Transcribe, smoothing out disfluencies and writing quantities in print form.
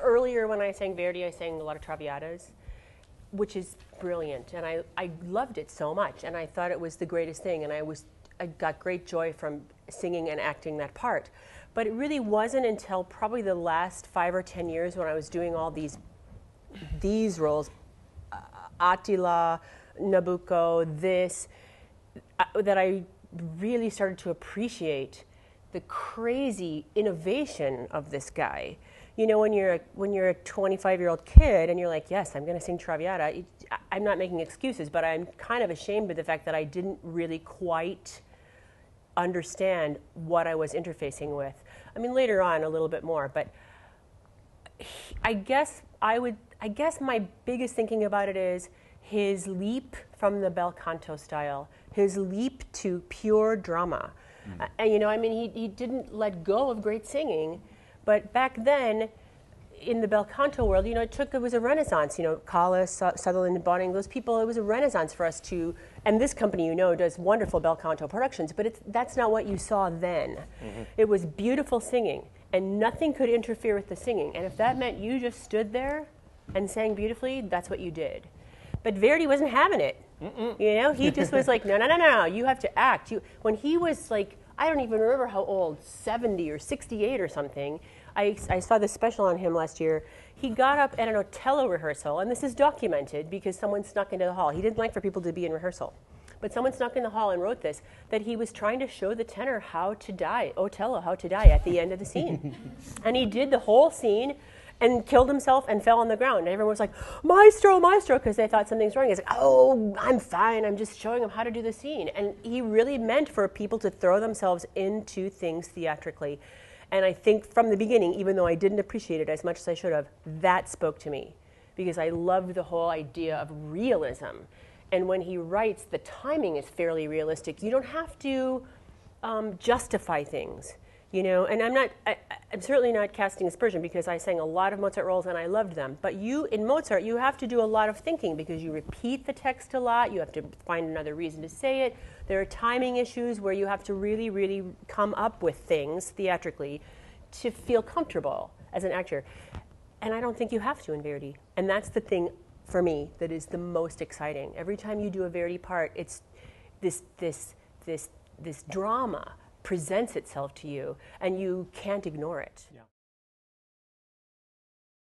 earlier when I sang Verdi, I sang a lot of Traviatas, which is brilliant, and I loved it so much, and I thought it was the greatest thing, and I got great joy from singing and acting that part. But it really wasn't until probably the last 5 or 10 years when I was doing all these roles, Attila, Nabucco, that I really started to appreciate the crazy innovation of this guy. You know, when you're a 25-year-old kid and you're like, yes, I'm going to sing Traviata, I'm not making excuses, but I'm kind of ashamed of the fact that I didn't really quite understand what I was interfacing with. I mean, later on a little bit more, but I guess my biggest thinking about it is his leap from the bel canto style, his leap to pure drama. And you know, I mean, he didn't let go of great singing, but back then, in the bel canto world, you know, it was a renaissance. You know, Callis, Sutherland, Bonning, those people, it was a renaissance for us to, and this company, you know, does wonderful bel canto productions, but that's not what you saw then. It was beautiful singing, and nothing could interfere with the singing. And if that meant you just stood there and sang beautifully, that's what you did. But Verdi wasn't having it. You know, he just was like, no, you have to act. When he was like, I don't even remember how old, 70 or 68 or something, I saw this special on him last year. He got up at an Otello rehearsal, and this is documented because someone snuck into the hall. He didn't like for people to be in rehearsal. But someone snuck in the hall and wrote this, that he was trying to show the tenor how to die, Otello, how to die at the end of the scene. And he did the whole scene and killed himself and fell on the ground. And everyone was like, maestro, maestro, because they thought something's wrong. He's like, oh, I'm fine. I'm just showing him how to do the scene. And he really meant for people to throw themselves into things theatrically. And I think from the beginning, even though I didn't appreciate it as much as I should have, that spoke to me because I loved the whole idea of realism. And when he writes, the timing is fairly realistic. You don't have to justify things. You know, and I'm certainly not casting aspersion because I sang a lot of Mozart roles and I loved them. But in Mozart, you have to do a lot of thinking because you repeat the text a lot. You have to find another reason to say it. There are timing issues where you have to really, really come up with things theatrically to feel comfortable as an actor. And I don't think you have to in Verdi. And that's the thing for me that is the most exciting. Every time you do a Verdi part, it's this drama presents itself to you, and you can't ignore it. Yeah.